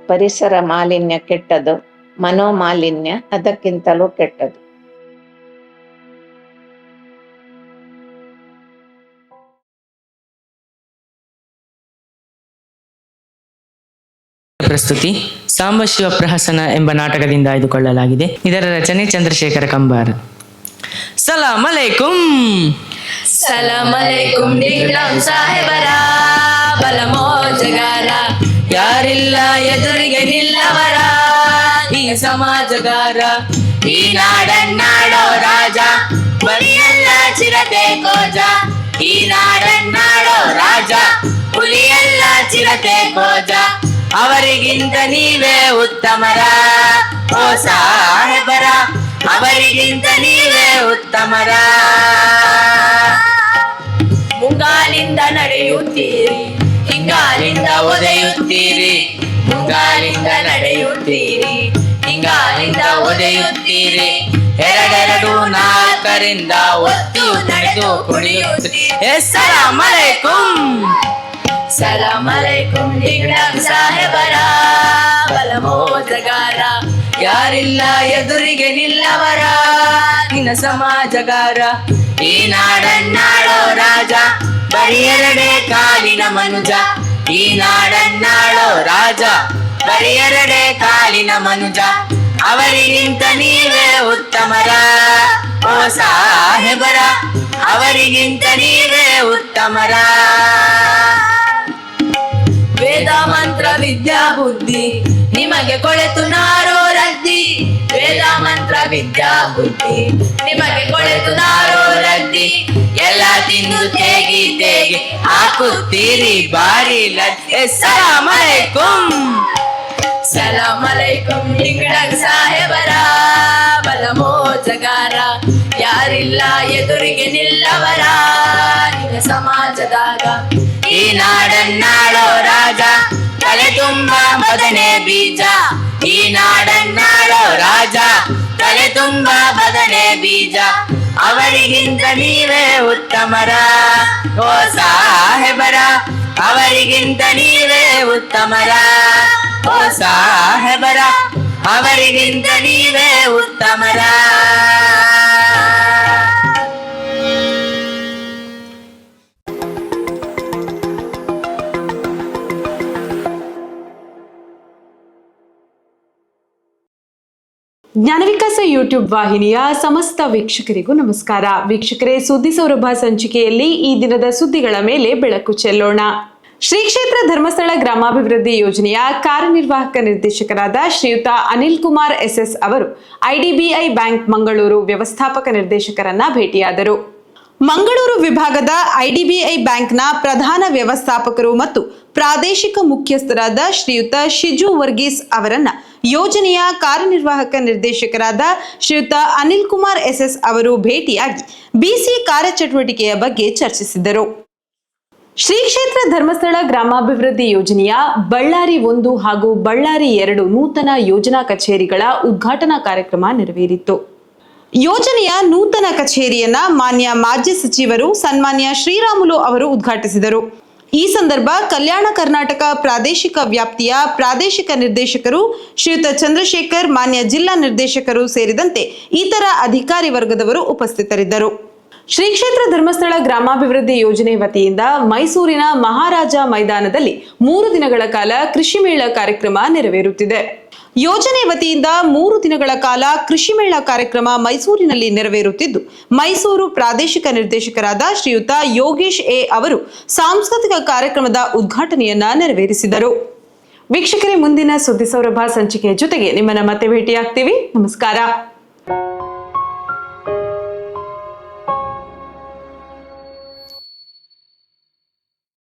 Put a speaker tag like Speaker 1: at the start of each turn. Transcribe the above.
Speaker 1: ಪರಿಸರ ಮಾಲಿನ್ಯ ಕೆಟ್ಟದು, ಮನೋಮಾಲಿನ್ಯ ಅದಕ್ಕಿಂತಲೂ ಕೆಟ್ಟದು.
Speaker 2: ಪ್ರಸ್ತುತಿ ಸಾಂಬಶಿವ ಪ್ರಹಸನ ಎಂಬ ನಾಟಕದಿಂದ ಆಯ್ದುಕೊಳ್ಳಲಾಗಿದೆ. ಇದರ ರಚನೆ ಚಂದ್ರಶೇಖರ ಕಂಬಾರ. ಸಲಾಮ್ ಅಲೈಕುಂ.
Speaker 3: ಸಲಾಮ್ ಅಲೈಕುಂ ಡಿಂಗ್ಡಾಮ್ ಸಾಹೇಬರ, ಬಲ ಮೋಜಗಾರ, ಯಾರಿಲ್ಲ ಎದುರಿಗೆ ನಿಲ್ಲವರ, ಈ ಸಮಾಜಗಾರ, ಈ ನಾಡನ್ನಾಡೋ ರಾಜ, ಬಲಿಯಲ್ಲ ಚಿರತೆ ಕೋಜ, ಈ ನಾಡನ್ನಾಡೋ ರಾಜ, ಹುಲಿಯಲ್ಲ ಚಿರತೆ ಕೋಜ, ಅವರಿಗಿಂತ ನೀವೇ ಉತ್ತಮರ ಓ ಸಾಹೇಬರ, ಅವರಿಗಿಂತ ನೀವೇ ಉತ್ತಮರ. ಮುಂಗಾಲಿಂದ ನಡೆಯುತ್ತೀರಿ, ಹಿಂಗಾಲಿಂದ ಒದೆಯುತ್ತೀರಿ, ಮುಂಗಾಲಿಂದ ನಡೆಯುತ್ತೀರಿ, ಹಿಂಗಾಲಿಂದ ಒದೆಯುತ್ತೀರಿ, ಎರಡೆರಡು ನಾಲ್ಕರಿಂದ ಒತ್ತು ನಡೆದು ಕುಣಿಯುತ್ತೀರಿ. ಸಲಾಮ್ ಅಲೈಕುಂ. ಸಲಾಮ್ ಅಲೈಕುಂ ಡಿಂಗ್ಡಾಮ್ ಸಾಹೇಬರ, ಬಲ ಮೋಜಗಾರ, ಯಾರಿಲ್ಲ ಎದುರಿಗೆ ನಿಲ್ಲವರ, ನಿನ್ನ ಸಮಾಜಗಾರ, ಈ ನಾಡನ್ನಾಡೋ ರಾಜ, ಬರೀ ಎರಡೇ ಕಾಲಿನ ಮನುಜ, ಈ ನಾಡನ್ನಾಡೋ ರಾಜ, ಬರೀ ಎರಡೇ ಕಾಲಿನ ಮನುಜ, ಅವರಿಗಿಂತ ನೀವೇ ಉತ್ತಮರ ಓ ಸಾಹೇಬರ, ಅವರಿಗಿಂತ ನೀವೇ ಉತ್ತಮರ. ವೇದ ಮಂತ್ರ ವಿದ್ಯಾ ಬುದ್ಧಿ ನಿಮಗೆ ಕೊಳೆತು ನಾರೋ ರದ್ದಿ, ವೇದ ಮಂತ್ರ ವಿದ್ಯಾ ಬುದ್ಧಿ ನಿಮಗೆ ಕೊಳೆತು ನಾರೋ ರದ್ದಿ, ಎಲ್ಲ ತಿಂದು ತೇಗಿ ತೇಗಿ ಹಾಕುತ್ತೀರಿ ಬಾರಿ ಲದ್ದಿ. ಸಲಾಮ್ ಅಲೈಕುಂ. ಸಲಾಮ್ ಅಲೈಕುಂ ಡಿಂಗ್ಡಾಮ್ ಸಾಹೇಬರ, ಬಲ ಮೋಜಗಾರ, ಯಾರಿಲ್ಲ ಎದುರಿಗೆ ನಿಲ್ಲವರ, ನಿನ್ನ ಸಮಾಜದಾಗ, ಈ ನಾಡನ್ನಾಡೋ ರಾಜ, ತಲೆ ತುಂಬ ಬದನೆ ಬೀಜ, ಈ ನಾಡನ್ನಾಡೋ ರಾಜ, ತಲೆ ತುಂಬ ಬದನೆ ಬೀಜ, ಅವರಿಗಿಂತ ನೀವೇ ಉತ್ತಮರ ಓ ಸಾಹೇಬರ, ಅವರಿಗಿಂತ ನೀವೇ ಉತ್ತಮರ ಓ ಸಾಹೇಬರ, ಅವರಿಗಿಂತ ನೀವೇ ಉತ್ತಮರ.
Speaker 4: ಜ್ಞಾನವಿಕಾಸ ಯೂಟ್ಯೂಬ್ ವಾಹಿನಿಯ ಸಮಸ್ತ ವೀಕ್ಷಕರಿಗೂ ನಮಸ್ಕಾರ. ವೀಕ್ಷಕರೇ, ಸುದ್ದಿ ಸೌರಭ ಸಂಚಿಕೆಯಲ್ಲಿ ಈ ದಿನದ ಸುದ್ದಿಗಳ ಮೇಲೆ ಬೆಳಕು ಚೆಲ್ಲೋಣ. ಶ್ರೀ ಕ್ಷೇತ್ರ ಧರ್ಮಸ್ಥಳ ಗ್ರಾಮಾಭಿವೃದ್ಧಿ ಯೋಜನೆಯ ಕಾರ್ಯನಿರ್ವಾಹಕ ನಿರ್ದೇಶಕರಾದ ಶ್ರೀಯುತ ಅನಿಲ್ ಕುಮಾರ್ ಎಸ್ಎಸ್ ಅವರು ಐಡಿಬಿಐ ಬ್ಯಾಂಕ್ ಮಂಗಳೂರು ವ್ಯವಸ್ಥಾಪಕ ನಿರ್ದೇಶಕರನ್ನ ಭೇಟಿಯಾದರು. ಮಂಗಳೂರು ವಿಭಾಗದ ಐಡಿಬಿಐ ಬ್ಯಾಂಕ್ನ ಪ್ರಧಾನ ವ್ಯವಸ್ಥಾಪಕರು ಮತ್ತು ಪ್ರಾದೇಶಿಕ ಮುಖ್ಯಸ್ಥರಾದ ಶ್ರೀಯುತ ಶಿಜು ವರ್ಗೀಸ್ ಅವರನ್ನ ಯೋಜನೆಯ ಕಾರ್ಯನಿರ್ವಾಹಕ ನಿರ್ದೇಶಕರಾದ ಶ್ರೀಯುತ ಅನಿಲ್ ಕುಮಾರ್ ಎಸ್ಎಸ್ ಅವರು ಭೇಟಿಯಾಗಿ ಬಿಸಿ ಕಾರ್ಯಚಟುವಟಿಕೆಯ ಬಗ್ಗೆ ಚರ್ಚಿಸಿದರು. ಶ್ರೀ ಕ್ಷೇತ್ರ ಧರ್ಮಸ್ಥಳ ಗ್ರಾಮಾಭಿವೃದ್ಧಿ ಯೋಜನೆಯ ಬಳ್ಳಾರಿ 1 ಹಾಗೂ ಬಳ್ಳಾರಿ 2 ನೂತನ ಯೋಜನಾ ಕಚೇರಿಗಳ ಉದ್ಘಾಟನಾ ಕಾರ್ಯಕ್ರಮ ನೆರವೇರಿತು. ಯೋಜನೆಯ ನೂತನ ಕಚೇರಿಯನ್ನ ಮಾನ್ಯ ಮಾಜಿ ಸಚಿವರು ಸನ್ಮಾನ್ಯ ಶ್ರೀರಾಮುಲು ಅವರು ಉದ್ಘಾಟಿಸಿದರು. ಈ ಸಂದರ್ಭ ಕಲ್ಯಾಣ ಕರ್ನಾಟಕ ಪ್ರಾದೇಶಿಕ ವ್ಯಾಪ್ತಿಯ ಪ್ರಾದೇಶಿಕ ನಿರ್ದೇಶಕರು ಶ್ರೀಯುತ ಚಂದ್ರಶೇಖರ್, ಮಾನ್ಯ ಜಿಲ್ಲಾ ನಿರ್ದೇಶಕರು ಸೇರಿದಂತೆ ಇತರ ಅಧಿಕಾರಿ ವರ್ಗದವರು ಉಪಸ್ಥಿತರಿದ್ದರು. ಶ್ರೀ ಕ್ಷೇತ್ರ ಧರ್ಮಸ್ಥಳ ಗ್ರಾಮಾಭಿವೃದ್ಧಿ ಯೋಜನೆ ವತಿಯಿಂದ ಮೈಸೂರಿನ ಮಹಾರಾಜ ಮೈದಾನದಲ್ಲಿ 3 ದಿನಗಳ ಕಾಲ ಕೃಷಿ ಮೇಳ ಕಾರ್ಯಕ್ರಮ ನೆರವೇರುತ್ತಿದೆ. ಯೋಜನೆ ವತಿಯಿಂದ 3 ದಿನಗಳ ಕಾಲ ಕೃಷಿ ಮೇಳ ಕಾರ್ಯಕ್ರಮ ಮೈಸೂರಿನಲ್ಲಿ ನೆರವೇರುತ್ತಿದ್ದು, ಮೈಸೂರು ಪ್ರಾದೇಶಿಕ ನಿರ್ದೇಶಕರಾದ ಶ್ರೀಯುತ ಯೋಗೇಶ್ ಎ ಅವರು ಸಾಂಸ್ಕೃತಿಕ ಕಾರ್ಯಕ್ರಮದ ಉದ್ಘಾಟನೆಯನ್ನ ನೆರವೇರಿಸಿದರು. ವೀಕ್ಷಕರೇ, ಮುಂದಿನ ಸುದ್ದಿ ಸೌರಭ ಸಂಚಿಕೆಯ ಜೊತೆಗೆ ನಿಮ್ಮನ್ನ ಮತ್ತೆ ಭೇಟಿಯಾಗ್ತೀವಿ. ನಮಸ್ಕಾರ.